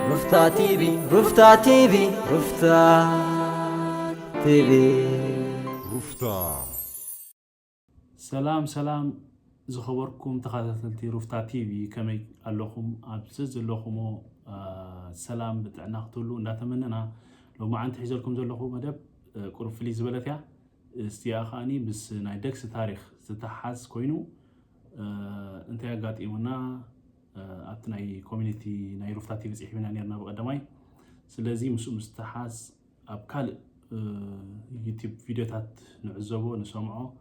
رفتا تيفي رفتا تيفي رفتا تيفي رفتا سلام زخبركم تخاطلتي رفتا تيفي كما اللهم ابزز اللهم سلام بتعنا قتلو نتمنى لو ما عند حيزلكم زلخو مدب قرب فلي زبلتيا استياخاني بس نايدكس تاريخ تتحاز كوينو انت قاطيمنا ابتناي كوميونيتي ناي رفتا تيفي صحيبنا نيرنا بقدماي سلازي مسو مستحاز ابكال يوتيوب فيديوهات نعزبو نسمعو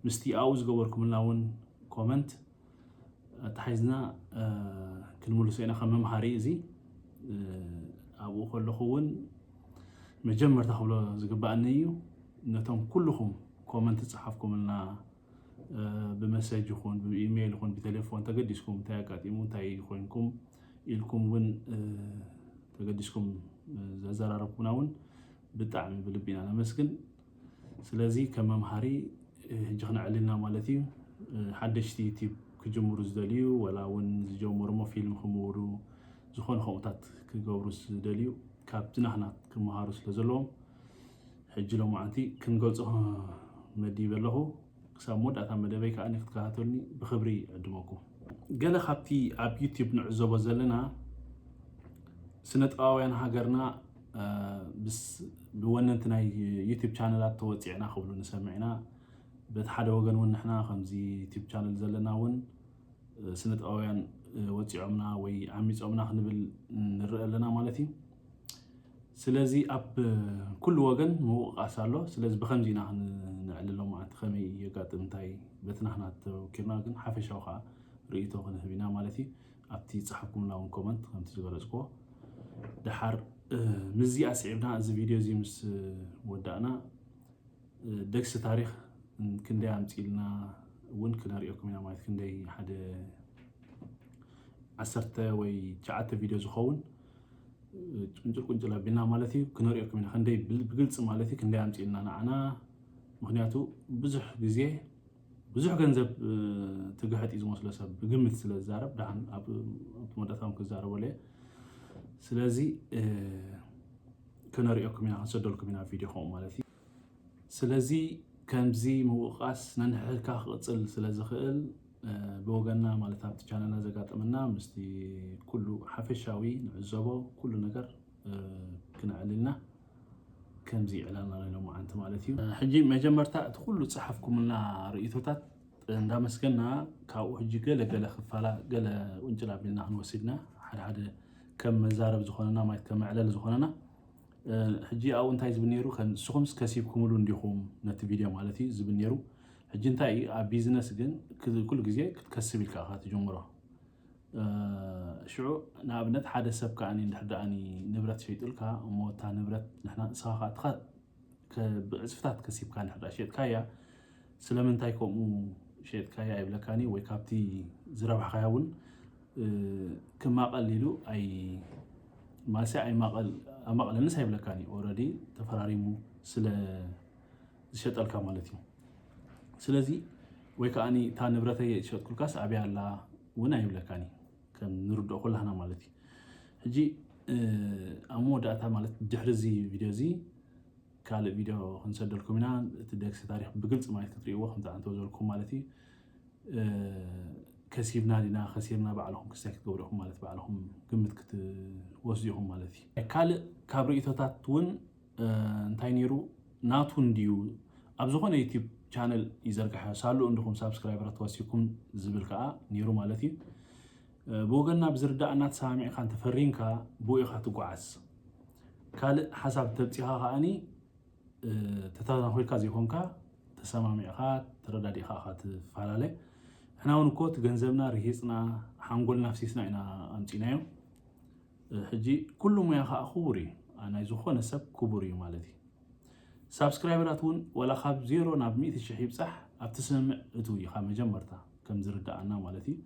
مستي اوز قبركم لنا كومنت تحيزنا كنمولو سينا خمم هاري زي ابو خلخون مجمر تخبلو زقبانيو نتم كلكم كومنت تصحفكم لنا بمساج يكون بايميل يكون بتليفون تقدسكم تاقات يمون تاي يكونكم يلكم ون تقدسكم زراركم ون بتعمل بلبينا انا مسكن سلازي كمم هاري جخنا علينا مالتي حدشتي يوتيوب كجمهور زدليو ولا ون زجمهور فيلم خمورو زخون خوتات كجبرو زدليو كابتنا هنا كمهارو سلازلهم حجلو معنتي كنقلصو مديب له كسامود اتا مدبي كاني كتكاتلني بخبري ادمكم قال خابتي اب يوتيوب نعزبو زلنا سنت قاوين هاجرنا بس بوننتنا يوتيوب شانلات توصيعنا خبلو نسمعنا بتحد وجن ونحنا خمزي يوتيوب شانل زلنا ون سنت قاوين وصيعمنا وي عميصمنا خنبل نرئ لنا مالتي سلازي اب كل وجن موقاس له سلازي بخمزينا نعللو معنات خمي يقاطم تاي بتنا حنا توكلنا كن حفشاو خا ريتو خنهبينا مالتي ابتي تصحبكم لهم كومنت خمتي زغلصكو دحر مزي اسعبنا از فيديو زي مس ودانا دكس تاريخ كندي امصيلنا ون كنريكم يا مالت كندي حد 10 وي 9 فيديو زخون قنجل بينا مالتي كنريكم هنا خندي بقلص مالتي كندي امصيلنا انا مخنياتو بزح ገንዘብ تغحت يزمو سلسب بغمت سلازارب دحن اب مدتام كزارب ولا سلازي كنريكم هنا نسدلكم هنا فيديو خو مالتي سلازي كمزي موقاس ننحلكا قصل سلازخل بوغنا مالتات چانلنا زغاطمنا مستي كله حفشاوي نعزبو كل ነገር كنعللنا كمزي اعلاننا لهم انت مالتي حجي مجمرتا كل صحفكم لنا رئيتوتات اندا مسكنا كاو حجي قله خفالا قله ونجلا بينا نوسدنا حد كم مزارب زخوننا مايت كم علل زخوننا حجي او انتاي زبنيرو كان سخمس كسيبكم له نديهم نت فيديو مالتي زبنيرو حجي انتاي بيزنس جن كل غزي كتكسب لك اخات جمره شعو نابنت حدا سبك اني ندحداني نبرت شيطلكا موتا نبرت نحنا ساخات خات بعزفتات كسيب كان حدا شيت كايا سلامنتاي كومو شيت كايا يبلكاني وي كابتي زربح خايون كما قليلو اي ما سي اي مقل الناس يبلكاني اوريدي تفراريمو سلا شيطلكا مالتي سلازي وي كاني تا نبرتي شيطكلكاس ابي الله ونا يبلكاني كم نردو كلنا مالتي حجي امو داتا مالت دحرزي فيديو زي كال فيديو نسدلكم هنا تدكس تاريخ بقلص ما يتريوا خمسه انتو زلكم مالتي كسيبنا لنا خسيرنا بعلهم كساك تقولهم مالت بعلهم قمت كتوزيهم مالتي كال كابريتوتات ون انتاي نيرو ناتون ديو ابزخونه يوتيوب channel يزرقح سالو عندكم سبسكرايبرات تواسيكم زبلكا نيرو مالتي بوغنا بزردا انات سامع كان تفرينكا بويخا تقعس قال حسب تبصيها اني تتاخويكا زيكونكا تسمامعها ترداديها خات فالله احنا ونكوت غنزبنا رهيصنا حنقول نفسيسنا انا انصينايو حجي كل ما يخا خوري انا يزخونه سب كبوري مالتي سبسكرايبراتون ولا خاب زيرو ناب 100 شحيب صح ابتسمع اتو يخا مجمرتا كم زردانا مالتي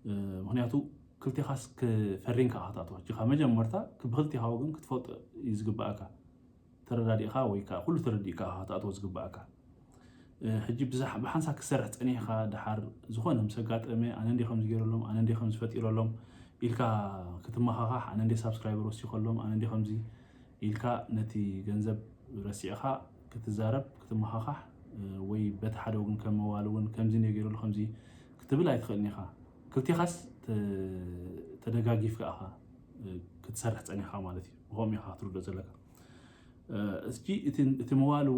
مخنياتو كلتي خاص كفرينكا خاطاتو جخا مجمرتا كبخلتي هاوغن كتفوت يزغباكا ترداديخا ويكا كل ترديكا خاطاتو زغباكا حجي بزح بحنسا كسرح صنيخا دحر زخونه مسغاطمي انا ندي خمس غيرلهم انا ندي خمس فطيرلهم ኢልካ ክትመኻኻሕ ኣነ እንደ ሳብስክራይበር ወሲኹ ከሎም ኣነ እንደ ከምዚ ኢልካ ነቲ ገንዘብ ረሲዕኻ ክትዛረብ ክትመኻኻሕ ወይ በቲ ሓደ ወገን ከም መዋል እውን ከምዚ ነገሩሉ ከምዚ ክትብል ኣይትኽእልን ኢኻ ክልቲኻስ ተደጋጊፍካ ኢኻ ክትሰርሕ ፀኒሕካ ማለት እዩ ብኸምኡ ኢኻ ክትርድኦ ዘለካ እስኪ እቲ መዋሉ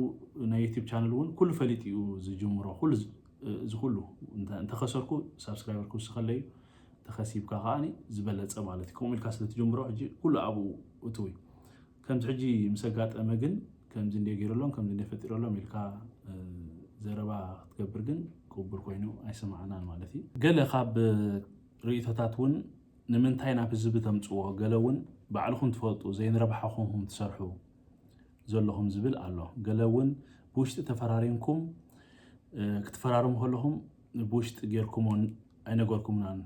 ናይ ዩቲብ ቻነል እውን ኩሉ ፈሊጥ እዩ ዝጅምሮ ኩሉ እዚ ኩሉ እንተኸሰርኩ ሳብስክራይበር ክውስኸለዩ ተኸሲብካ ከዓኒ ዝበለፀ ማለት እዩ ከምኡ ኢልካ ስለትጅምሮ ሕጂ ኩሉ ኣብኡ እትው ከምዚ ሕጂ ምስ ኣጋጠመ ግን ከምዚ እንደ ገይረሎም ከምዚ እንደ ፈጢረሎም ኢልካ ዘረባ ክትገብር ግን ቅቡል ኮይኑ ኣይሰማዕናን ማለት እዩ ገለ ካብ ርእቶታት እውን ንምንታይ ናብ ህዝቢ ተምፅዎ ገለ እውን ባዕልኩም ትፈልጡ ዘይንረብሓኹም ትሰርሑ ዘለኹም ዝብል ኣሎ ገለ እውን ብውሽጢ ተፈራሪምኩም ክትፈራርሙ ከለኹም ብውሽጢ ጌርኩሞ ኣይነገርኩምናን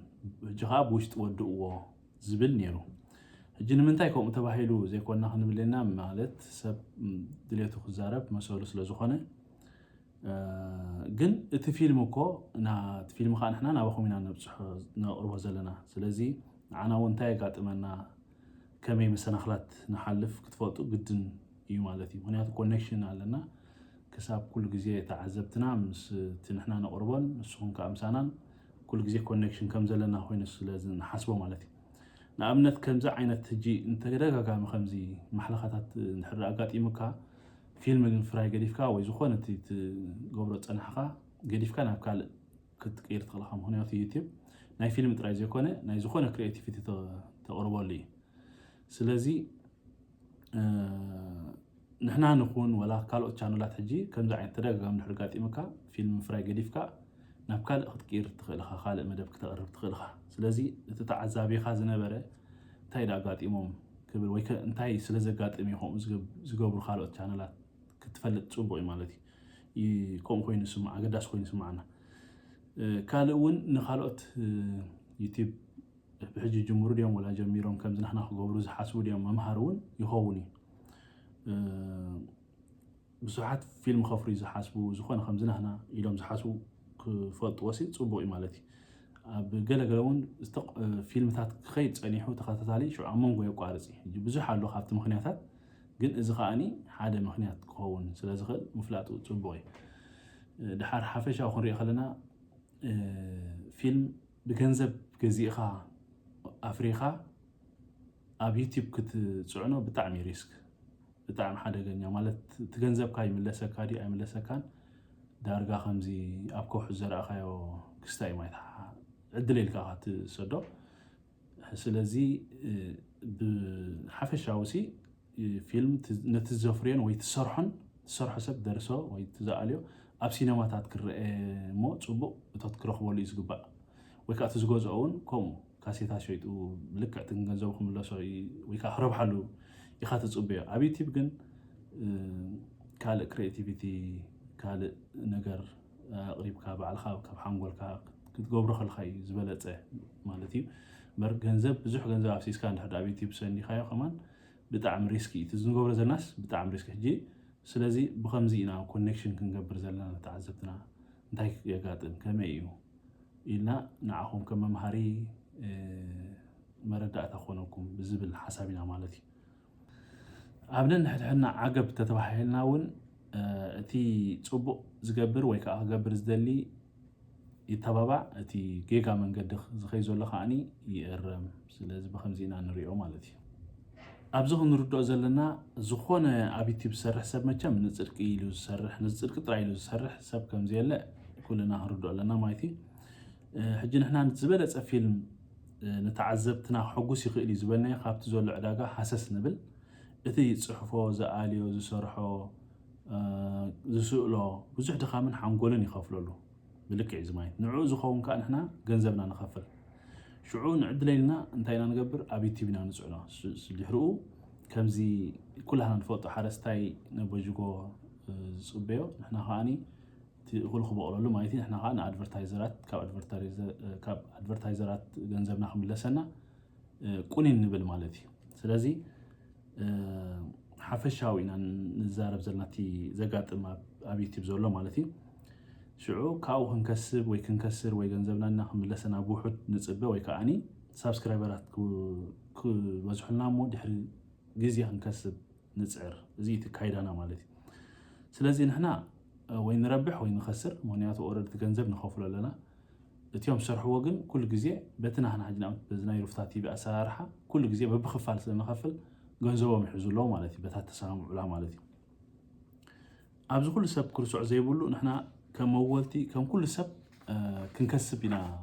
ሕጂ ከዓ ብውሽጢ ወድእዎ ዝብል ነይሩ ሕጂ ንምንታይ ከምኡ ተባሂሉ ዘይኮና ክንብለና ማለት ሰብ ድሌቱ ክዛረብ መሰሉ ስለዝኾነ ግን እቲ ፊልም እኮ እቲ ፊልም ከዓ ንሕና ናባኹም ኢና ነቕርቦ ዘለና ስለዚ ንዓና እውን እንታይ የጋጥመና ከመይ መሰናኽላት ንሓልፍ ክትፈልጡ ግድን እዩ ማለት እዩ ምክንያቱ ኮኔክሽን ኣለና ክሳብ ኩሉ ግዜ ተዓዘብትና ምስ እቲ ንሕና ነቕርቦን ንስኹም ከዓ ምሳናን ኩሉ ግዜ ኮኔክሽን ከም ዘለና ኮይኑ ስለዚ ንሓስቦ ማለት እዩ ንኣብነት ከምዚ ዓይነት ሕጂ እንተደጋጋሚ ከምዚ ማሕለኻታት እንድሕር ኣጋጢሙካ ፊልም ፍራይ ገዲፍካ ወይ ዝኾነ እቲ ትገብሮ ፀናሕካ ገዲፍካ ናብ ካልእ ክትቀይር ትኽእልካ ምክንያቱ ዩቲብ ናይ ፊልም ጥራይ ዘይኮነ ናይ ዝኾነ ክሪኤቲቪቲ ተቕርበሉ እዩ ስለዚ ንሕና ንኹን ወላ ካልኦት ቻነላት ሕጂ ከምዚ ዓይነት ተደጋጋሚ እንድሕር ኣጋጢሙካ ፊልም ፍራይ ገዲፍካ ናብ ካልእ ክትቀይር ትኽእል ኢኻ ካልእ መደብ ክተቕርብ ትኽእል ኢኻ ስለዚ እቲ ተዓዛቢኻ ዝነበረ እንታይ ዳኣጋጢሞም ክብል ወይ እንታይ ስለ ዘጋጥም ይኹም ዝገብሩ ካልኦት ቻነላት ክትፈልጥ ፅቡቅ እዩ ማለት እዩ ከምኡ ኮይኑ ይስማዕ ኣገዳሲ ኮይኑ ይስማዓና ካልእ እውን ንካልኦት ዩቲብ ብሕጂ ጅምሩ ድዮም ወላ ጀሚሮም ከምዚ ንሕና ክገብሩ ዝሓስቡ ድዮም መምሃር እውን ይኸውን እዩ ብዙሓት ፊልም ከፍርዩ ዝሓስቡ ዝኾነ ከምዚ ንሕና ኢሎም ዝሓስቡ ክፈልጥዎሲ ፅቡቅ እዩ ማለት እዩ ኣብ ገለገለ እውን ፊልምታት ክኸይድ ፀኒሑ ተኸታታሊ ሽዑ ኣብ መንጎ የቋርፅ እዩ ብዙሕ ኣሎ ካብቲ ምክንያታት ግን እዚ ከዓኒ ሓደ ምክንያት ክኸውን ስለዝኽእል ምፍላጡ ፅቡቅ እዩ ድሓር ሓፈሻዊ ክንሪኦ ከለና ፊልም ብገንዘብ ገዚእኻ ኣፍሪኻ ኣብ ዩቲብ ክትፅዕኖ ብጣዕሚ ሪስክ ብጣዕሚ ሓደገኛ ማለት እቲ ገንዘብካ ይምለሰካ ዲ ኣይምለሰካን ዳርጋ ከምዚ ኣብ ከውሒ ዘረእኻዮ ክስታይ ማይታ ዕድል ኢልካ ትሰዶ ስለዚ ብሓፈሻዊ ሲ ፊልም ነቲ ዘፍርዮን ወይ ትሰርሖን ትሰርሖ ሰብ ደርሶ ወይ ትዝኣልዮ ኣብ ሲነማታት ክርአ እሞ ፅቡቅ እቶት ክረኽበሉ እዩ ዝግባእ ወይ ከዓ እቲ ዝገዝኦ እውን ከምኡ ካሴታ ሸይጡ ልክዕ እቲ ገንዘቡ ክምለሶ ወይ ከዓ ክረብሓሉ ኢኻ ትፅበዮ ኣብ ዩቲብ ግን ካልእ ክሪኤቲቪቲ ካልእ ነገር ኣቕሪብካ ባዕልካ ካብ ሓንጎልካ ክትገብሮ ከልካ እዩ ዝበለፀ ማለት እዩ በር ገንዘብ ብዙሕ ገንዘብ ኣብሲስካ እንድሕር ኣብ ዩቲብ ሰኒኻዮ ከማን ብጣዕሚ ሪስኪ እቲ ዝንገብሮ ዘለናስ ብጣዕሚ ሪስኪ ሕጂ ስለዚ ብከምዚ ኢና ኮኔክሽን ክንገብር ዘለና ተዓዘብትና እንታይ የጋጥም ከመይ እዩ ኢልና ንዓኹም ከም መምሃሪ መረዳእታ ክኾነኩም ብዝብል ሓሳብ ኢና ማለት እዩ ኣብ ነንሕድሕና ዓገብ ተተባሂልና እውን እቲ ፅቡቅ ዝገብር ወይ ከዓ ክገብር ዝደሊ ይተባባዕ እቲ ጌጋ መንገዲ ዝኸይ ዘሎ ከዓኒ ይእረም ስለዚ ብከምዚ ኢና ንሪኦ ማለት እዩ ኣብዚ ክንርድኦ ዘለና ዝኾነ ኣብ ዩቲብ ዝሰርሕ ሰብ መቸም ንፅድቂ ኢሉ ዝሰርሕ ንፅድቂ ጥራይ ኢሉ ዝሰርሕ ሰብ ከምዘየለ ኩልና ክንርድኦ ኣለና ማለት እዩ ሕጂ ንሕና ዝበለፀ ፊልም ንተዓዘብትና ክሕጉስ ይኽእል እዩ ዝበልናዮ ካብቲ ዘሎ ዕዳጋ ሓሰስ ንብል እቲ ፅሕፎ ዝኣልዮ ዝሰርሖ ዝስእሎ ብዙሕ ድኻምን ሓንጎልን ይኸፍለሉ ብልክዕ እዩ ማለት ንዕኡ ዝኸውን ከዓ ንሕና ገንዘብና ንኸፍል ሽዑ ንዕድለይልና እንታይ ኢና ንገብር ኣብ ዩቲብ ኢና ንፅዕኖ ድሕሪኡ ከምዚ ኩላህና ንፈልጦ ሓረስታይ ነቦጅጎ ዝፅበዮ ንሕና ከዓኒ እኹል ክበቕለሉ ማለት እዩ ንሕና ከዓ ንኣድቨርታይዘራት ካብ ኣድቨርታይዘራት ገንዘብና ክምለሰና ቁኒን ንብል ማለት እዩ ስለዚ ሓፈሻዊ ኢና ንዛረብ ዘለና እቲ ዘጋጥም ኣብ ዩቲብ ዘሎ ማለት እዩ ሽዑ ካብኡ ክንከስብ ወይ ክንከስር ወይ ገንዘብና ክምለሰና ብውሑድ ንፅበ ወይ ከዓኒ سبسكرايبرات كوزحنا مو دحر جزء هنكسب نسعر زي تكايدنا مالتي سلازي نحنا وين نربح وين نخسر مهنيات أورد تجنزب نخافل لنا اليوم شرح وجن كل جزء بتنا هنا حجنا بزنا يرفتاتي بأسارحة كل جزء ببخفال سلنا خفل جنزبهم يحجزوا له مالتي بتات تسامح ولا مالتي أبز كل سب كل سوء زي بقوله نحنا كمولتي كم كل سب كنكسب بنا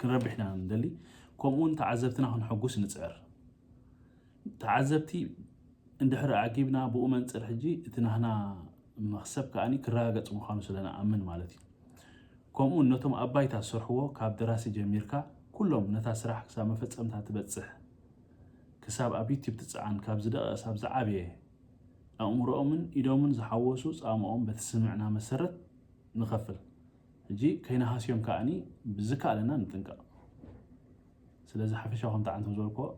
كنربحنا ندلي كمون تعذبتنا هنحجوس نسعر تعذبتي اندحر عقيبنا بؤمن ترحجي تنهنا مخسب كأني كراجت مخانس لنا أمن مالتي كمون نتم أباي تسرحوا كاب دراسة جميركا كلهم نتسرح كسام فتسم تبتصح كساب أبيتي بتسعن كاب زدا ساب زعابيه أمرهم من إدومن زحوسوس أمام بتسمعنا مسرت نخفل جي كينا هاسيوم كأني بذكاء لنا نتنقل سلازي حفشهم تعانتو زولكو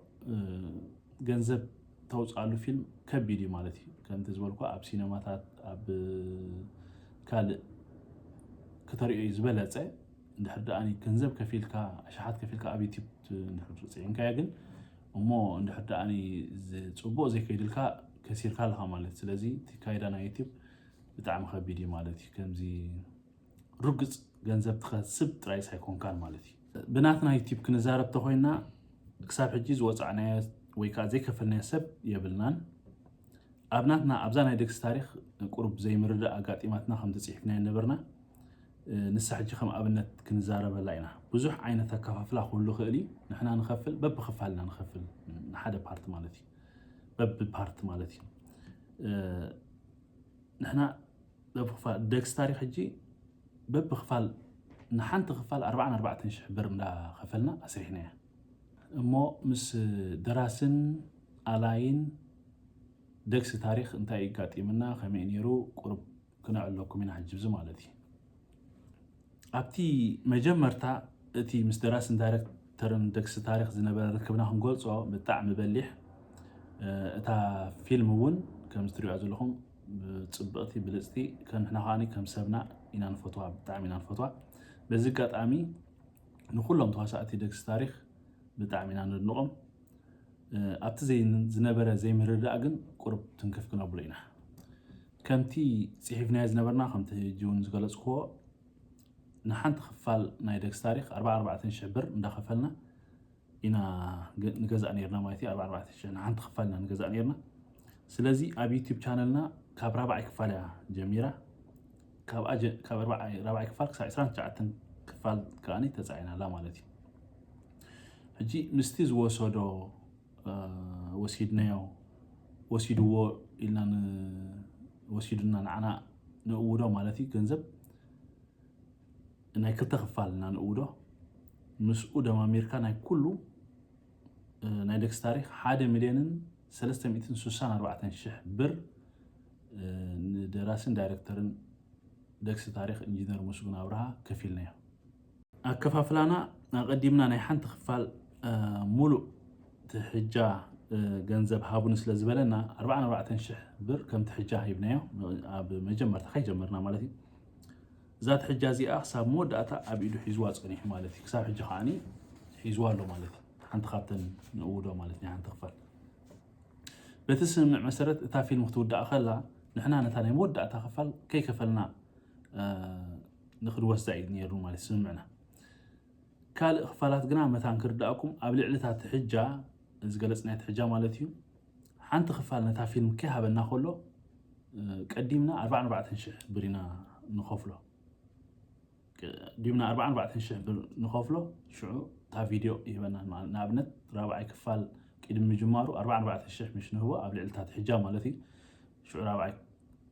جنزب توص على فيلم كبيري مالتي كانت زولكو أب سينماتات أب كال كطريقة زبالة ندحر أني كنزب كفيلكا أشحات كفيلكا أبي تيب نحر إن كايجن ومو ندحر أني صبوا زي كيدلكا كثير كالها مالتي سلازي تكايدنا يتيب بتاع مخبيري مالتي كمزي رقص جنزب تخسب ترايس هيكون كان مالتي بناتنا يتيب كنزارب تخوينا كساب حجيز وصعنا ويكا زي كفلنا سب يبلنان أبناتنا أبزانا يدكس تاريخ قرب زي مرده أقاطيماتنا خم تصيحنا نبرنا نسحجي خم أبنت كنزارب لاينا بزح عينة كفافلا كله خالي نحنا نخفل بب خفالنا نخفل حدا بارت مالتي بب بارت مالتي نحنا بب خفال دكس تاريخ حجي بب خفال نحن تخفال 4 شحبر ملا خفلنا أسرحنا مو مس دراسن ألاين دكس تاريخ انتاي قاطيمنا خمين يرو قرب كنا علوكم من حجب زمالتي أبتي مجمرتا اتي مس دراسن دايركترن دكس تاريخ زنبا ركبنا هنقولصو بتاع مبلح اتا فيلم ون كم ستريو عزلهم بتصبقتي بلستي كان حنا خاني كم سبنا إنا نفوتوا بتاع منا نفوتوا بزي قاطامي نخلهم تواساتي دكس تاريخ بتاع منا ندنقم أبت زي زنبرة زي مرده أجن قرب تنكف كنا بلينا كمتي صحيفنا زنبرنا خمت جون زغلص خو نحن تخفال نايدكس تاريخ 4 شهر ندخفلنا إنا نجزء نيرنا مايتي 4 شهر نحن تخفلنا نجزء نيرنا سلازي أبي يوتيوب شانلنا كاب 4 كفالة جميرة كاب 4 كفال كسا 20 كفال كاني تزعينا لا مالتي هجي مستيز وصدو وسيدناو وسيدو إلنا وسيدنا نعنا نقوله مالتي كنزب ناي كلتا خفالنا نقوله مسؤولة ما أمريكا ناي كله ناي دكس تاريخ 1,364 شح بر دراسن دايركترن دكس تاريخ انجينير مسؤول نابرها كفيلنا أكفافلانا قدمنا ناي حنت خفال ملو تحجا جنزب هابون سلازبلنا 4 شح بر كم تحجا هيبنايو أب مجمر تخي جمرنا مالتي ذات حجازي أخسر مود أتا أبيدو حيزوات صنيح مالتي كساب حجا خاني حيزوالو مالتي حنت خاطن نقولو مالتي حنت خفال بتسمع مسرت تا فيلم مختود أخلا نحنا نتاني مود أتا خفال كي كفلنا نخد وسعيد نيرو مالتي سمعنا كال خفالات قنا متان كرداكم قبل علتات حجة زقلصنا حجة مالتيو حنت خفالنا تا فيلم كي هبنا خلو قديمنا 4 شح برينا نخفلو قديمنا 4 شح نخفلو شو تا فيديو يبنا نابنت رابع كفال قدم جمارو 4 شح مش هو قبل علتات حجة مالتي شو رابع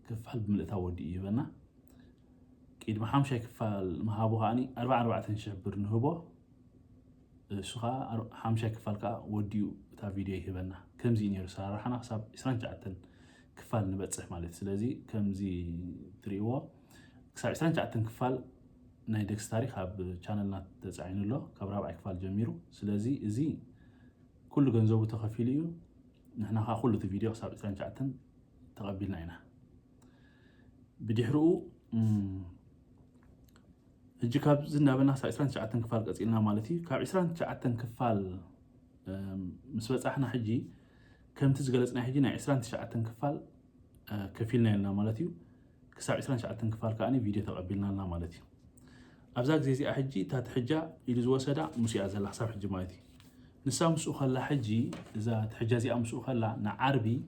كفال بملئتا ودي يبنا قدم 5 كفال مهابو هاني 4 شح برنهبو سخا 5 كفالكا وديو تا فيديو يهبنا كمزي نيرو صراحه حساب 29 كفال نبصح مالتي سلازي كمزي تريوا كساب 29 كفال ناي دكس تاريخ اب چانلنا تصعينلو كاب 4 كفال جميرو سلازي ازي كل ገንዘቡ ተኸፊልዩ نحنا خا كل فيديو حساب 29 تقبلنا هنا بدحرو هجي كاب زنا بنا 29 كفال قصيلنا مالتي كاب 29 كفال مسبص احنا حجي كم تزغلصنا حجي نا 29 كفال كفيلنا لنا مالتي كساب 29 كفال كاني فيديو تقبلنا لنا مالتي ابزاك زي حجي تات حجا يدز وسدا مسيا زلا حساب حجي مالتي نسا مسو خلا حجي اذا تحجازي امسو خلا نا عربي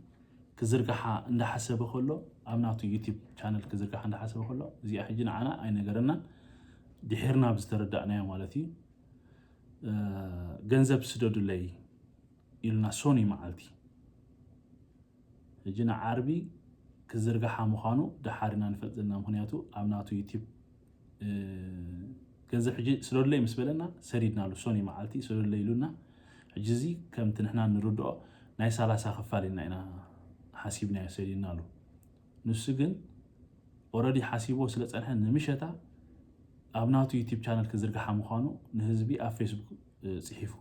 كزرقحا انده حسبه كله امناتو يوتيوب channel كزرقحا انده حسبه كله زي حجي نعنا اي نغرنا دحيرنا بزتردأنا مالتي ገንዘብ ስደዱለይ ኢልና ሶኒ ማዓልቲ እጅና ዓርቢ ክዝርጋሓ ምዃኑ ዳሓሪና ንፈልጥና ምክንያቱ ኣብናቱ ዩቲዩብ ገንዘብ ሕጂ ስደዱለይ ምስ በለና ሰዲድናሉ ሶኒ ማዓልቲ ስደዱለይ ኢሉና ሕጂ እዚ ከምቲ ንሕና ንርድኦ ናይ 30 ክፋል ኢና ሓሲብና ሰዲድናሉ ንሱ ግን ኦልሬዲ ሓሲቦ ስለ ፀንሐ ንምሸታ ኣብናቱ ዩቲዩብ ቻናል ክዝርጋሓ ምዃኑ ንህዝቢ ኣብ ፌስቡክ ጽሒፉ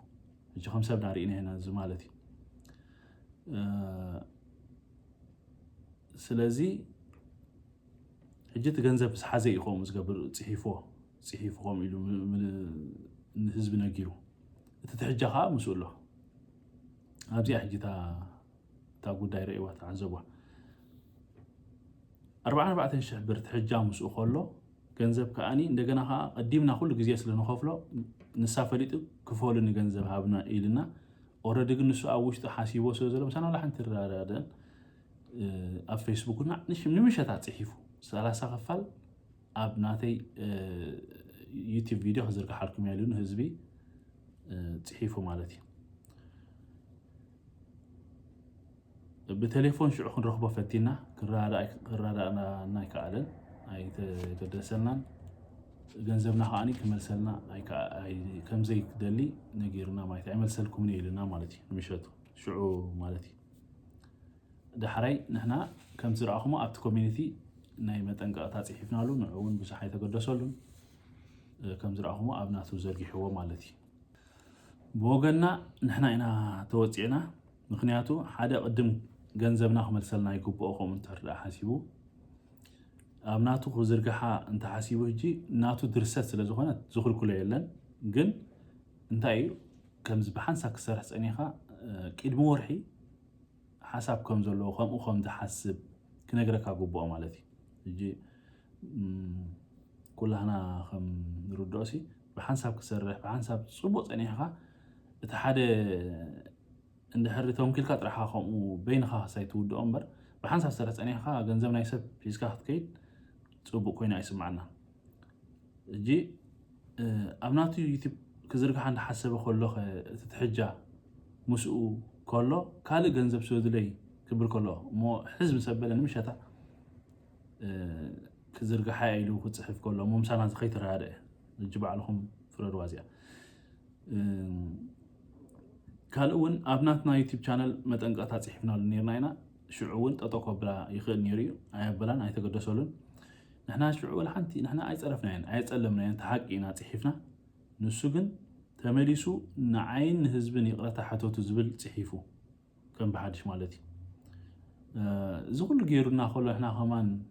እጂ ከም ሰብ ናሪእና ኢና እዚ ማለት እዩ ስለዚ ሕጂ እቲ ገንዘብ ዝሓዘ ኢኹም ዝገብር ጽሒፉኹም ኢሉ ንህዝቢ ነጊሩ እቲ ትሕጃ ከዓ ምስኡ ኣሎ ኣብዚኣ ሕጂ እታ ጉዳይ ርእይዋ ተዓዘቧ 44,000 ብር ትሕጃ ምስኡ ከሎ ገንዘብ ከኣኒ እንደገና ከዓ ቀዲምና ኩሉ ግዜ ስለንኸፍሎ ንሳ ፈሊጡ ክፈሉኒ ገንዘብ ሃብና ኢልና ኦልሬዲ ግን ንሱ ኣብ ውሽጢ ሓሲቦ ስለዘሎ ምሳና ላሓንቲ ትረዳደን ኣብ ፌስቡክና ንምሸታ ጽሒፉ 30 ክፋል ኣብ ናተይ ዩቲዩብ ቪድዮ ክዝርጋሓልኩም እያ ኢሉ ንህዝቢ ጽሒፉ ማለት እዩ ብቴሌፎን ሽዑ ክንረኽቦ ፈቲና ክራዳእና ይከኣለን ኣይተገደሰልናን ገንዘብና ከኣኒ ክመልሰልና ከምዘይ ክደሊ ነጊርና ማለት ኣይመልሰልኩምን ኢልና ማለት እዩ ንምሸቱ ሽዑ ማለት እዩ ዳሕራይ ንሕና ከም ዝረኣኹሞ ኣብቲ ኮሚኒቲ ናይ መጠንቀቕታ ጽሒፍናሉ ንዑ እውን ብዙሕ ኣይተገደሰሉን ከም ዝረኣኹሞ ኣብ ናቱ ዘርጊሕዎ ማለት እዩ ብወገንና ንሕና ኢና ተወፂዕና ምክንያቱ ሓደ ቅድም ገንዘብና ክመልሰልና ይግብኦ ከምኡ እንተርዳእ ሓሲቡ ኣብ ናቱ ክዝርጋሓ እንተሓሲቡ ሕጂ ናቱ ድርሰት ስለ ዝኾነ ዝኽልክሎ የለን ግን እንታይ እዩ ከምዚ ብሓንሳብ ክሰርሕ ፀኒኻ ቅድሚ ወርሒ ሓሳብ ከም ዘለዎ ከምኡ ከም ዝሓስብ ክነግረካ ግብኦ ማለት እዩ ሕጂ ኩላህና ከም ንርድኦሲ ብሓንሳብ ክሰርሕ ብሓንሳብ ፅቡቅ ፀኒሕካ እቲ ሓደ እንድሕሪ ተወንኪልካ ጥራሕካ ከምኡ በይንኻ ሳይትውድኦ እምበር ብሓንሳብ ዝሰርሕ ፀኒሕካ ገንዘብ ናይ ሰብ ሒዝካ ክትከይድ ፅቡቅ ኮይኑ ኣይስማዓና እጂ ኣብ ናቱ ዩቲዩብ ክዝርጋሓ እንዳሓሰበ ከሎ እቲ ትሕጃ ምስኡ ከሎ ካልእ ገንዘብ ስደዱለይ ክብል ከሎ እሞ ሕዝቢ ሰበለ ንምሸታ ክዝርጋሓ ኢሉ ክፅሕፍ ከሎ እሞ ምሳና ከይተረዳድአ እጂ ባዕልኩም ፍረድዋ እዚኣ ካልእ እውን ኣብ ናትና ዩቲዩብ ቻነል መጠንቀቕታ ፅሒፍናሉ ነርና ኢና ሽዑ እውን ጠጠ ከብላ ይኽእል ነይሩ እዩ ኣየበላን ኣይተገደሰሉን نحنا شعو ولا حنتي نحنا أي صرفنا يعني أي تسلمنا يعني تحقينا تحيفنا نسو جن تمليسو نعين هزبن يقرأ تحته تزبل تحيفو كم بحدش مالتي زغل غيرنا خلو إحنا كمان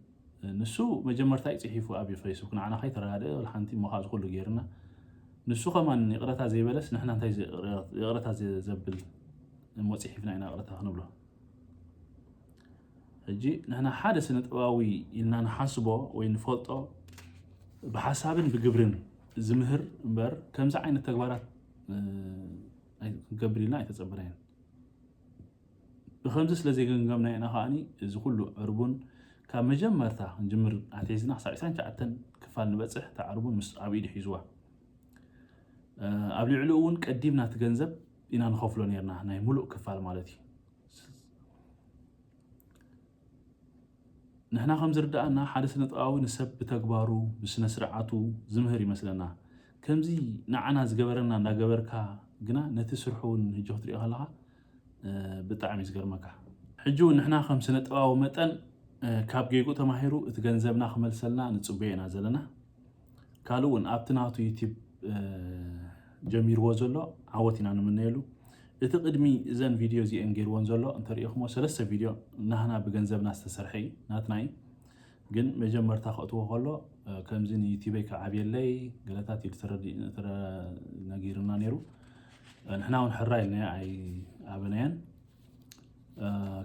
نسو مجمر تاي تحيفو أبي فيسبوك نعنا خي ترى هذا ولا حنتي ما خاز زغل غيرنا نسو كمان يقرأ تزي بلس نحنا تاي يقرأ تزي زبل مو تحيفنا هنا يقرأ تهنبله እጂ ንሕና ሓደ ስነ ጥበባዊ ኢልና ንሓስቦ ወይ ንፈልጦ ብሓሳብን ብግብርን ዝምህር እምበር ከምዚ ዓይነት ተግባራት ክንገብር ኢልና ኣይተፀበናይን ብከምዚ ስለዘይገምገምና ኢና ከዓኒ እዚ ኩሉ ዕርቡን ካብ መጀመርታ ክንጅምር ኣትሒዝና ክሳብ 29 ክፋል ንበፅሕ እታ ዕርቡን ምስ ኣብ ኢዱ ሒዝዋ ኣብ ልዕሊኡ እውን ቀዲምና እቲ ገንዘብ ኢና ንኸፍሎ ነርና ናይ ሙሉእ ክፋል ማለት እዩ نحنا خمس رداءنا حادث نطاوي نسب بتكبارو بسنة سرعاتو زمهر يمثلنا كمزي نعنا زجبرنا نا جبركا جنا نتسرحون هجوت ريها لها بتعمي زجرمكا حجو نحنا خمس نطاوي متن كاب جيجو تماهيرو تجنزبنا خمل سلنا نتصبينا زلنا قالون ابتناتو يوتيوب جمير وزلو عوتنا نمنيلو لتقدمي زين فيديو زي انجير وانزلو انت ريخمو سلسة فيديو نحنا بجنزبنا استسرحي ناتناي جن مجمر تاخدوه خلو ከምዝን ዩቲዩብ ከዓብየለይ ገለታት ይልተረ ነጊርና ነይሩ ንሕና እውን ሕራይ ኢልና ኣይ ኣበናያን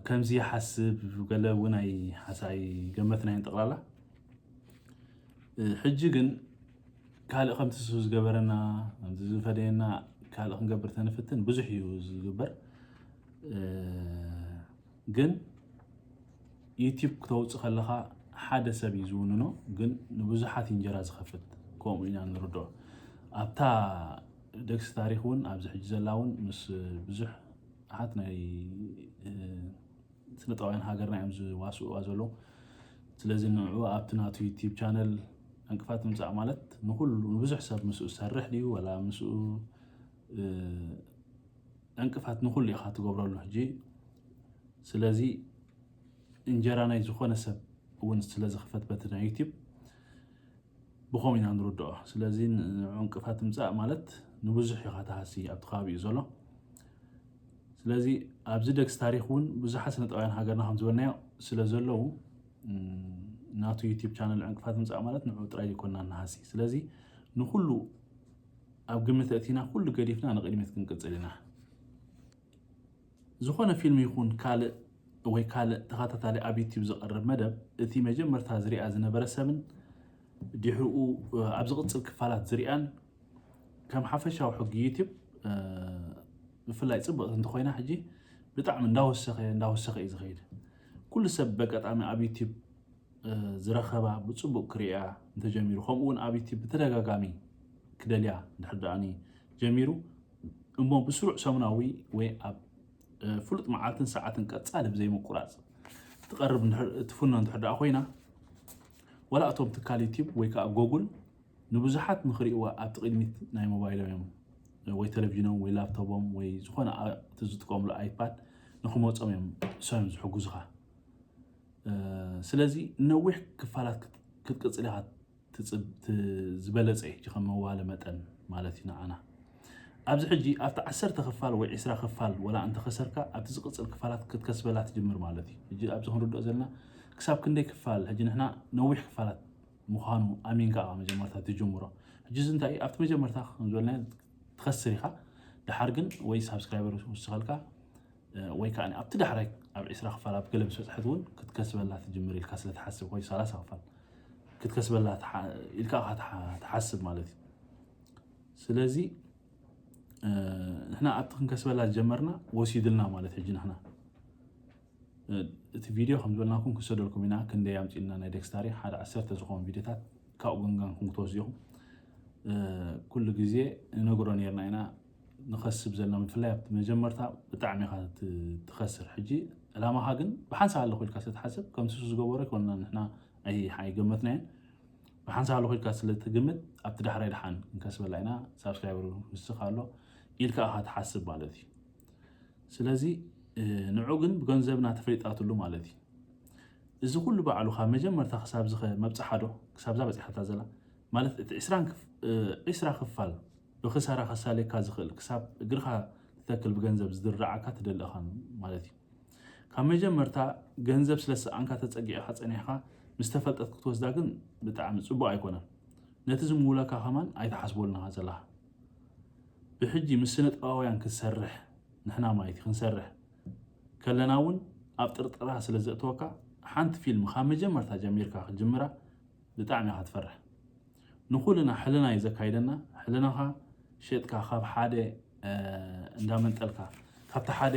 ከምዚ ሓስብ ገለ እውን ኣይ ሓሳይ ገመትናይን ጠቕላላ ሕጂ ግን ካልእ ከምቲ ዝገበረና ከምቲ ዝፈደየና ካልእ ክንገብር ተንፍትን ብዙሕ እዩ ዝግበር ግን ዩቲዩብ ክተውፅእ ከለኻ ሓደ ሰብ እዩ ዝውንኖ ግን ንብዙሓት እንጀራ ዝኸፍት ከምኡ ኢና ንርድኦ ኣብታ ደግሲ ታሪክ እውን ኣብዚ ሕጂ ዘላ እውን ምስ ብዙሓት ናይ ስነጥበባውያን ሃገርና እዮም ዝዋስእዋ ዘሎ ስለዚ ንዑ ኣብቲ ናቱ ዩቲዩብ ቻነል ዕንቅፋት ምምፃእ ማለት ንብዙሕ ሰብ ምስኡ ዝሰርሕ ድዩ ወላ ምስኡ ዕንቅፋት ንኩሉ ኢኻ ትገብረሉ ሕጂ ስለዚ እንጀራ ናይ ዝኾነ ሰብ እውን ስለዝኽፈት በቲ ናይ ዩቲዩብ ብኸምኡ ኢና ንርድኦ ስለዚ ዕንቅፋት ምምፃእ ማለት ንብዙሕ ኢኻ ተሃሲ ኣብቲ ከባቢኡ ዘሎ ስለዚ ኣብዚ ደግሲ ታሪክ እውን ብዙሓት ስነጥበባውያን ሃገርና ከም ዝበልናዮ ስለ ዘለው ናቱ ዩቲዩብ ቻነል ዕንቅፋት ምምፃእ ማለት ንዑ ጥራይ ይኮንና ንሃሲ ስለዚ ንኩሉ ኣብ ግምት እቲና ኩሉ ገዲፍና ንቅድሚት ክንቅፅል ኢና ዝኾነ ፊልም ይኹን ካልእ ወይ ካልእ ተኸታታሊ ኣብ ዩቲዩብ ዝቐርብ መደብ እቲ መጀመርታ ዝሪኣ ዝነበረ ሰብን ድሕሪኡ ኣብ ዝቕፅል ክፋላት ዝሪኣን ከም ሓፈሻዊ ሕጊ ዩቲዩብ ብፍላይ ፅብቕቲ እንተኮይና ሕጂ ብጣዕሚ እንዳወሰኸ እዩ ዝኸይድ ኩሉ ሰብ በቀጣሚ ኣብ ዩቲዩብ ዝረኸባ ብፅቡቅ ክሪኣ እንተጀሚሩ ከምኡ እውን ኣብ ዩቲዩብ ብተደጋጋሚ ክደልያ እንድሕር ደኣኒ ጀሚሩ እሞ ብስሩዕ ሰሙናዊ ወይ ኣብ ፍሉጥ መዓልትን ሰዓትን ቀፃሊ ብዘይምቁራፅ ትቐርብ ትፍኖ እንድሕር ደኣ ኮይና ወላ እቶም ትካል ዩቲዩብ ወይ ከዓ ጎጉል ንብዙሓት ንኽሪእዋ ኣብቲ ቅድሚት ናይ ሞባይሎም እዮም ወይ ቴሌቭዥኖም ወይ ላፕቶፖም ወይ ዝኾነ እቲ ዝጥቀምሉ ኣይፓድ ንክመፆም እዮም እሶም ዝሕግዙኻ ስለዚ ነዊሕ ክፋላት ክትቅፅል ኢኻ ዝበለፀ ሕጂ ከም መዋለ መጠን ማለት እዩ ንዓና ኣብዚ ሕጂ ኣብቲ 10 ክፋል ወይ 20 ክፋል ወላ እንተኸሰርካ ኣብቲ ዝቕፅል ክፋላት ክትከስበላ ትጅምር ማለት እዩ ሕጂ ኣብዚ ክንርድኦ ዘለና ክሳብ ክንደይ ክፋል ሕጂ ንሕና ነዊሕ ክፋላት ምዃኑ ኣሚንካ መጀመርታ ትጅምሮ ሕጂ እንታይ ኣብቲ መጀመርታ ከምዝበልና ትኸስር ኢኻ ድሓር ግን ወይ ሳብስክራይበር ውስኸልካ ወይ ከዓ ኣብቲ ዳሕራይ ኣብ 20 ክፋል ኣብ ገለ ምስበፅሐት እውን ክትከስበላ ትጅምር ኢልካ ስለትሓስብ ወይ 30 ክፋል ክትከስበላ ኢልካ ትሓስብ ማለት እዩ ስለዚ ንሕና ኣብቲ ክንከስበላ ዝጀመርና ወሲድልና ማለት ሕጂ ንሕና እቲ ቪድዮ ከም ዝበልናኩም ክሰደልኩም ኢና ክንደይ ኣምፂልና ናይ ደግሲ ታሪክ ሓደ 10 ዝኾኑ ቪድዮታት ካብኡ ገንጋንኩም ክትወስዱ ኢኹም ኩሉ ግዜ ንነግሮ ነርና ኢና ንኸስብ ዘለና ብፍላይ ኣብቲ መጀመርታ ብጣዕሚ ኢኻ ትኸስር ሕጂ ዕላማኻ ግን ብሓንሳብ ኣለኹ ኢልካ ስለትሓስብ ከምቲ ዝገበሮ ይኮንና ንሕና ኣይገመትናየን ብሓንሳብ ኣለኹ ኢልካ ስለትግምት ኣብቲ ዳሕራይ ድሓን ክንከስበላ ኢና ሳብስክራይበር ውስኽ ኣሎ ኢልካ ኢኻ ትሓስብ ማለት እዩ ስለዚ ንዑ ግን ብገንዘብና ተፈሊጣትሉ ማለት እዩ እዚ ኩሉ ባዕሉ ካብ መጀመርታ ክሳብ መብፅሓ ዶ ክሳብዛ በፂሓታ ዘላ ማለት እቲ 20 ክፋል ብክሳራ ከሳሌካ ዝኽእል ክሳብ እግርካ ትተክል ብገንዘብ ዝድራዓካ ትደልእኻ ማለት እዩ ካብ መጀመርታ ገንዘብ ስለሰኣንካ ተፀጊዕካ ፀኒሕካ ምስ ተፈልጠት ክትወስዳ ግን ብጣዕሚ ፅቡቅ ኣይኮነን ነቲ ዝምውለካ ከማን ኣይተሓስበሉና ዘለካ ብሕጂ ምስ ስነ ጥበባውያን ክትሰርሕ ንሕና ማለት ክንሰርሕ ከለና እውን ኣብ ጥርጥራ ስለ ዘእትወካ ሓንቲ ፊልም ካብ መጀመርታ ጀሚርካ ክጅምራ ብጣዕሚ ኢኻ ትፈርሕ ንኩልና ሕልና እዩ ዘካይደና ሕልናኻ ሸጥካ ካብ ሓደ እንዳመንጠልካ ካብቲ ሓደ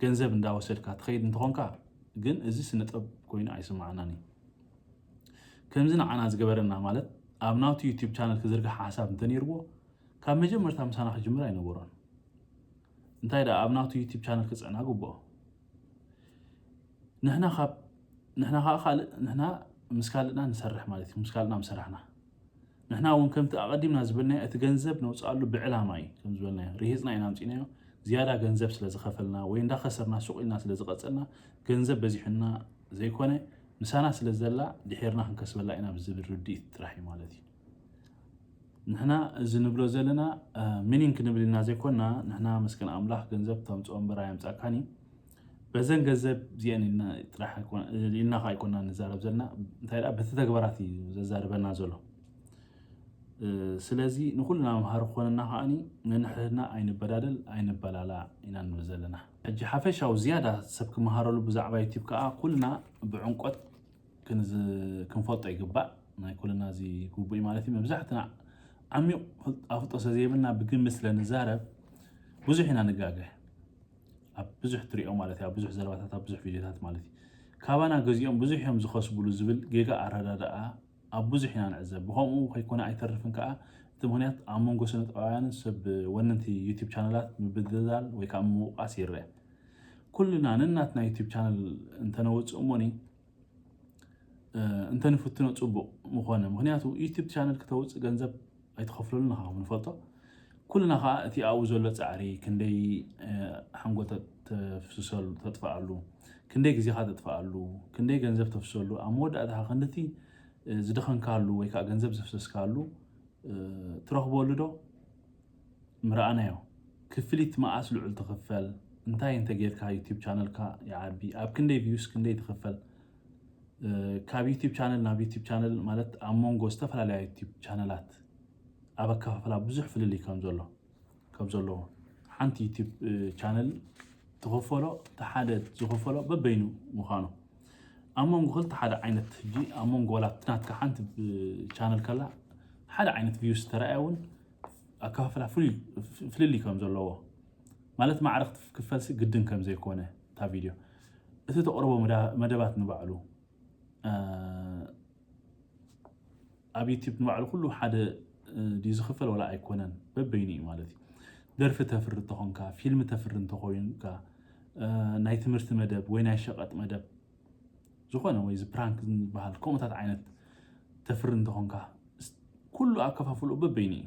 ገንዘብ እንዳወሰድካ ትኸይድ እንትኾንካ ግን እዚ ስነጥበብ ኮይኑ ኣይስማዓናን እዩ ከምዚ ንዓና ዝገበረና ማለት ኣብ ናቱ ዩቲዩብ ቻነል ክዝርግሕ ሓሳብ እንተነይርዎ ካብ መጀመርታ ምሳና ክጅምር ኣይነበሮን እንታይ ዳ ኣብ ናቱ ዩቲዩብ ቻነል ክፅዕና ግብኦ ንሕና ካልእ ንሕና ምስ ካልእና ንሰርሕ ማለት እዩ ምስ ካልእና ምሰራሕና ንሕና እውን ከምቲ ኣቐዲምና ዝበልናዮ እቲ ገንዘብ ነውፅኣሉ ብዕላማ እዩ ከም ዝበልናዮ ርሂፅና ኢና ምፂናዮ ዝያዳ ገንዘብ ስለዝኸፈልና ወይ እንዳኸሰርና ሱቕ ኢልና ስለዝቐፀልና ገንዘብ በዚሕና ዘይኮነ ምሳና ስለዘላ ድሒርና ክንከስበላ ኢና ብዝብል ርድኢት ጥራሕ እዩ ማለት እዩ ንሕና እዚ ንብሎ ዘለና ምኒን ክንብል ኢና ዘይኮንና ንሕና መስከን ኣምላኽ ገንዘብ ተምፅኦ እምበር ኣየምፃእካኒ بزن جذب زين راح يكون لنا خا يكوننا نزارب زلنا انتي بت تغبراتي زاربنا زلو ስለዚህ ንኩልና መሃር ኮነና ሃኒ መንሕና አይንበዳደል አይንበላላ ኢና ንብዘለና እጂ ሓፈሻው ዝያዳ ሰብ ክመሃረሉ ብዛዕባ ዩቲብ ከዓ ኩልና ብዕንቆት ክንፈልጦ ይግባእ ናይ ኩልና እዚ ጉቡይ ማለት መብዛሕትና ዓሚቕ ኣፍጦ ስለዘይብልና ብግምት ስለንዛረብ ብዙሕ ኢና ንጋገህ ኣብ ብዙሕ ትሪኦ ማለት እዩ ብዙሕ ዘረባታት ኣብ ብዙሕ ቪድዮታት ማለት እዩ ካባና ገዚኦም ብዙሕ እዮም ዝኸስብሉ ዝብል ጌጋ ኣረዳድኣ ኣብ ብዙሕ ኢና ንዕዘብ ብኸምኡ ከይኮነ ኣይተርፍን ከዓ እቲ ምክንያት ኣብ መንጎ ስነ-ጥበባውያን ሰብ ወነንቲ ዩቲብ ቻነላት ምብድዳል ወይ ከዓ ምውቃስ ይርአ ኩልና ንናትና ዩቲብ ቻነል እንተነውፅእ እሞኒ እንተንፍትኖ ፅቡቕ ምኾነ ምክንያቱ ዩቲብ ቻነል ክተውፅእ ገንዘብ ኣይትኸፍለሉን ኢኻ ንፈልጦ ኩልና ከዓ እቲ ኣብኡ ዘሎ ፃዕሪ ክንደይ ሓንጎታት ተፍስሰሉ ተጥፍኣሉ ክንደይ ግዜኻ ተጥፍኣሉ ክንደይ ገንዘብ ተፍስሰሉ ኣብ መወዳእታ ክንደቲ ዝደኸንካሉ ወይ ከዓ ገንዘብ ዘፍሰስካሉ ትረኽበሉ ዶ ምርኣናዮ ክፍሊት መዓስ ልዑል ትኽፈል እንታይ እንተጌርካ ዩቲብ ቻነልካ ይዓቢ ኣብ ክንደይ ቪዩስ ክንደይ ትኽፈል ካብ ዩቲብ ቻነል ናብ ዩቲብ ቻነል ማለት ኣብ መንጎ ዝተፈላለያ ዩቲብ ቻነላት ኣብ ኣከፋፍላ ብዙሕ ፍልልይ ከም ዘሎ ሓንቲ ዩቲብ ቻነል ትኽፈሎ ተሓደ ዝኽፈሎ በበይኑ ምዃኑ ኣብ መንጎ ክልተ ሓደ ዓይነት ሕጂ ኣብ መንጎ ወላት ናትካ ሓንቲ ቻነል ከላ ሓደ ዓይነት ቪዩስ ተረኣያ እውን ኣከፋፍላ ፍልልይ ከም ዘለዎ ማለት ማዕረግ ክፈልሲ ግድን ከም ዘይኮነ እታ ቪድዮ እቲ ተቕርቦ መደባት ንባዕሉ ኣብ ዩቲብ ንባዕሉ ኩሉ ሓደ ድዩ ዝኽፈል ወላ ኣይኮነን በበይኑ እዩ ማለት እዩ ደርፊ ተፍሪ እንተኾንካ ፊልሚ ተፍሪ እንተኾይንካ ናይ ትምህርቲ መደብ ወይ ናይ ሸቐጥ መደብ ዝኾነ ወይ ዝፕራንክ ዝበሃል ከምኡታት ዓይነት ተፍሪ እንተኾንካ ኩሉ ኣከፋፍሉ በበይኑ እዩ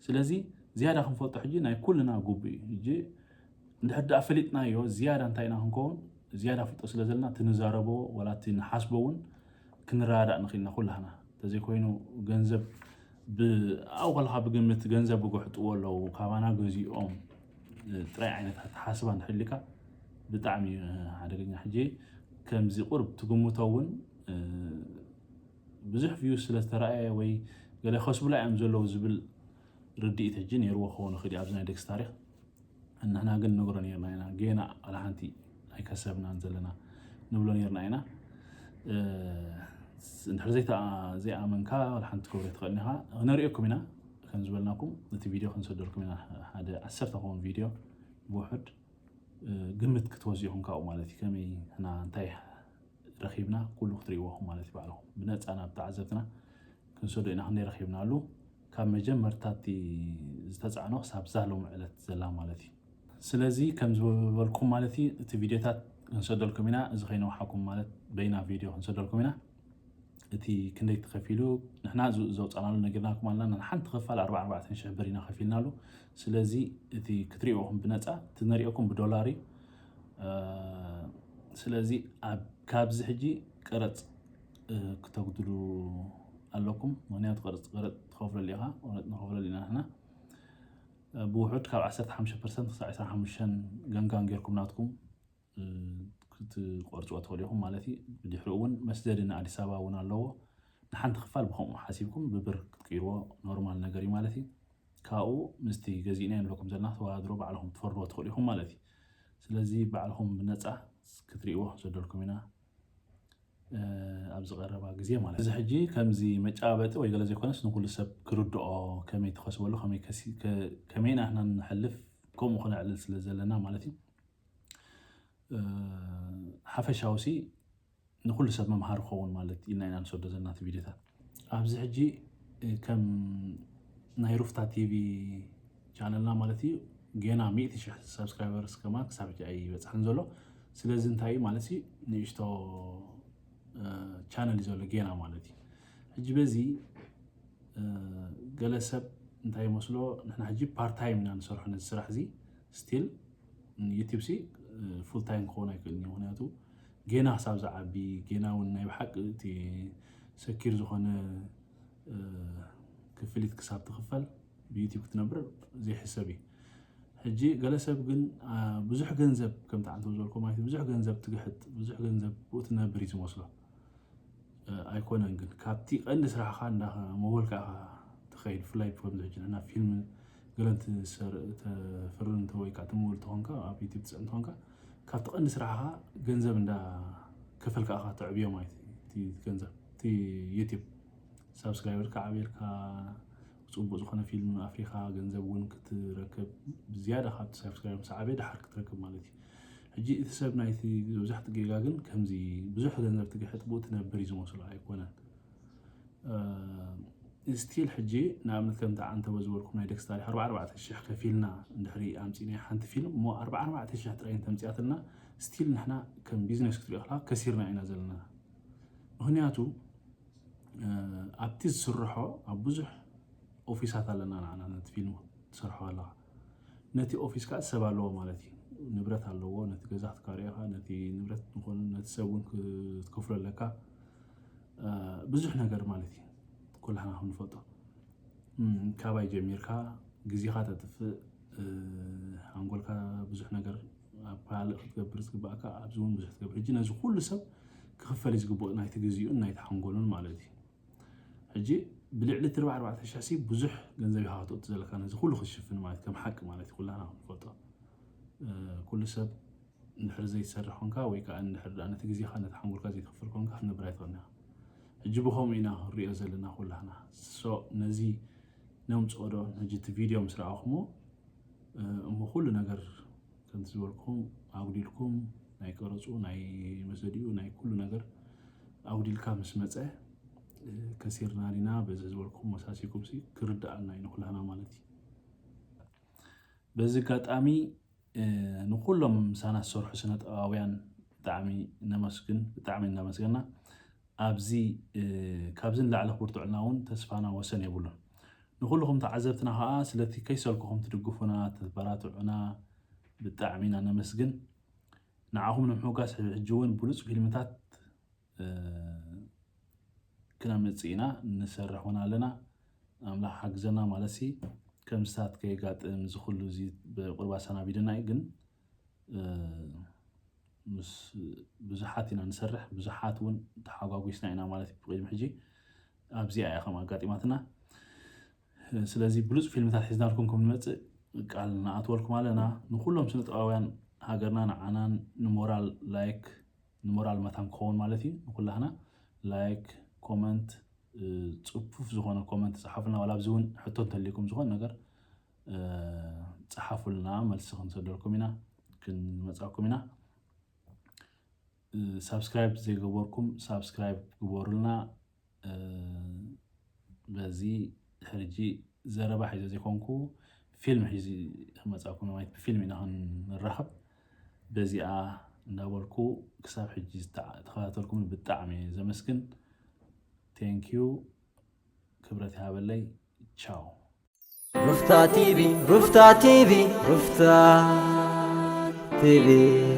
ስለዚ ዝያዳ ክንፈልጦ ሕጂ ናይ ኩልና ጉቡእ እዩ ሕጂ እንድሕር ዳኣ ፈሊጥናዮ ዝያዳ እንታይ ኢና ክንከውን ዝያዳ ፍልጦ ስለ ዘለና ትንዛረቦ ወላ እቲ ንሓስቦ እውን ክንረዳእ ንኽእልና ኩላህና ተዘይኮይኑ ገንዘብ ኣብኡ ከለካ ብግምት ገንዘብ ብጉሕጥዎ ኣለዉ ካባና ገዚኦም ጥራይ ዓይነት ሓስባ እንድሕሊካ ብጣዕሚ ሓደገኛ ሕጂ ከምዚ ቁርብ ትግምቶ እውን ብዙሕ ቪዩስ ስለዝተረኣየ ወይ ገለ ከስብላ እዮም ዘለዉ ዝብል ርድኢት ሕጂ ነይርዎ ክኸውን ይኽእል ኣብዚ ናይ ደግስ ታሪክ ንሕና ግን ንግሮ ነርና ኢና ጌና ኣላ ሓንቲ ኣይከሰብናን ዘለና ንብሎ ነርና ኢና እንድሕር ዘይኣመንካ ወላ ሓንቲ ክብሮ ትኽእልኒ ኢኻ ክነሪኦኩም ኢና ከም ዝበልናኩም እቲ ቪድዮ ክንሰደልኩም ኢና ሓደ 10 ክኸውን ቪድዮ ብውሕድ ግምት ክትወስዩ ኢኹም ካብኡ ማለት እዩ ከመይ ሕና እንታይ ረኺብና ኩሉ ክትሪእዎኹም ማለት እዩ ባዕልኹም ብነፃ ናብ ተዓዘብትና ክንሰዶ ኢና ክንደይ ረኺብና ኣሉ ካብ መጀመርታቲ ዝተፃዕኖ ክሳብ ዛሎም ዕለት ዘላ ማለት እዩ ስለዚ ከም ዝበልኩም ማለት እዩ እቲ ቪድዮታት ክንሰደልኩም ኢና እዚ ከይነውሓኩም ማለት በይና ቪድዮ ክንሰደልኩም ኢና እቲ ክንደይ ተኸፊሉ ንሕና ዘውፃናሉ ነገርናኩም ኣለና ሓንቲ ክፋል 44,000 ብር ኢና ከፊልናሉ ስለዚ እቲ ክትሪእዎኹም ብነፃ ትነሪኦኩም ብዶላር እዩ ስለዚ ካብዚ ሕጂ ቀረፅ ክተጉድሉ ኣለኩም ምክንያቱ ቀረፅ ትኸፍለሉ ኢኻ ንኸፍለሉ ኢና ንሕና ብውሕድ ካብ 15% ክሳብ 25 ገንጋን ጌርኩም ናትኩም ክትቆርፅዎ ትኽእሉ ኢኹም ማለት እዩ ብድሕሪ እውን መስደዲ ንኣዲስ ኣበባ እውን ኣለዎ ንሓንቲ ክፋል ብከምኡ ሓሲብኩም ብብር ክትቅይርዎ ኖርማል ነገር እዩ ማለት እዩ ካብኡ ምስቲ ገዚእና ንብለኩም ዘለና ተወዳድሮ ባዕልኹም ትፈርድዎ ትኽእሉ ኢኹም ማለት እዩ ስለዚ ባዕልኹም ብነፃ ክትሪእዎ ዘደልኩም ኢና ኣብ ዝቐረባ ግዜ ማለት እዚ ሕጂ ከምዚ መጫበጢ ወይ ገለ ዘይኮነስ ንኩሉ ሰብ ክርድኦ ከመይ ትኸስበሉ ከመይና ሕና ንሕልፍ ከምኡ ክነዕልል ስለ ዘለና ማለት እዩ ሓፈሻውሲ ንኩሉ ሰብ መምሃር ክኸውን ማለት ኢልና ኢና ንሰዶ ዘለና እቲ ቪድዮታት ኣብዚ ሕጂ ከም ናይ ሩፍታ ቲቪ ቻነልና ማለት እዩ ጌና 100,000 ሰብስክራይበርስ ከማ ክሳብ ሕጂ ኣይበፅሕን ዘሎ ስለዚ እንታይ እዩ ማለት እዩ ንእሽቶ ቻነል እዩ ዘሎ ጌና ማለት እዩ ሕጂ በዚ ገለ ሰብ እንታይ መስሎ ንሕና ሕጂ ፓርታይም ኢና ንሰርሖ ነዚ ስራሕ እዚ ስቲል ዩቲብ ሲ ፉል ታይም ክኸውን ኣይክእልኒ ምክንያቱ ጌና ክሳብ ዝዓቢ ጌና እውን ናይ ብሓቂ እቲ ሰኪር ዝኾነ ክፍሊት ክሳብ ትኽፈል ብዩቲብ ክትነብር ዘይሕሰብ እዩ حجي جلسة بجن بزح جنزب كم تعرفوا زولكم مايت بزح جنزب تجحد بزح جنزب بوتنا بريز مصله أيقون أنجن كابتي أندس راح خان ده مول كا تخيل فلاي فهم زوجين أنا فيلم قلنت سر تفرن توي كاتمول تهونكا أبي تبتسم تهونكا كابتي أندس راح جنزب ده كفل كأخا تعبيه مايت تي جنزب تي يوتيوب سبسكرايبر كعبير كا صوب زخنا فيلم أفريقيا جنزب وين كتركب بزيادة خاطر سبسكرايب مساعدة حرك كتركب مالتي حجي تسبنا يثي بزحت جيجاجن كمزي بزح جنزب تجحت بوتنا بريز مصر أيقونا استيل حجي نعم كم تاع أنت وزوركم نايدك ستاري 4 الشيخ كفيلنا ندهري أمتيني حنت فيلم مو 4 الشيخ ترين تمتياتنا ستيل نحنا كم بيزنس كتير أخلاق كثيرنا عنا زلنا هنياتو أبتز سرحة أبوزح أوفيسات لنا أنا نتفيلم سرحة الله نتي أوفيس كات سبع لو مالتي نبرت على لو نتي جزات كاريها نتي نبرت نقول نتسوون كفر لك بزح نجار مالتي كلها هم فوتو كاباي جميل كا جزيها تتف هنقول كا بزح نجار بعلق تجبرز جباك أبزون بزح تجبر جينا زو كل سب كخفليز جبوا نايت جزيون نايت حنقولون مالتي حجي بلعلة 4 شاسي بزح جنزبي هاتو تزلك أنا زي كله خشفن مالتي كم حق مالتي كلها هم فوتو كل سب نحر زي يسرحون كا ويكا نحر أنا تجزي خانة حنقول كا زي تخفركون كا حنا برايتونا جيبوهم إنا الرئاسة لنا كلنا سو نزي نوم تصورو نجيت فيديو مسرع أخمو أمو كل نجار كنت زوركم أودي لكم ناي كرزو ناي مسديو ناي كل نجار أودي لكم اسمه كثيرنا لنا بزوركم مساسيكم سي كرد عنا كلنا مالتي بزكات أمي نقولهم سنة صرح سنة أويان تعمي نمسكنا أبزي كابزن لعله برتعناون تسفانا وسن يقولون نقول لهم تعذبتنا هاس التي كيسالكم تدقفونا تبراتعنا بالتعمينا نمسجن نعاهم نمحوقاس حجون بلوس فيلمتات كنا متسينا نسرحونا لنا أملا حقزنا مالسي كم ساعت كي قاد مزخلو زيد بقربا سنة بيدنا يقن مس بزحاتنا نسرح بزحاتون تحقاقو يسنعنا مالتي بقيم حجي أبزي أي أخم أقاتيماتنا سلازي بلوز فيلمتات حزنا لكم نمت قالنا أطولكم علينا نقولهم سنة أوان هاقرنا نعنان نمورال لايك نمورال مثلا كون مالتي نقول لهنا لايك كومنت تصفف زخونا كومنت صحفلنا ولا بزون حتى تليكم زخون نقر تصحفوا لنا ملسخن صدركم هنا كن مصاكم هنا سبسكرايب زي جبوركم سبسكرايب جبورلنا بزي خرجي زربا حيزي زي كونكو فيلم حيزي مصاكم مايت بفيلم هنا نرحب بزي نداولكو كساب حجي تخاطركم بالطعمي زمسكن Thank you. كبرتي هابلي. Ciao. رفتا تيفي رفتا تيفي رفتا تيفي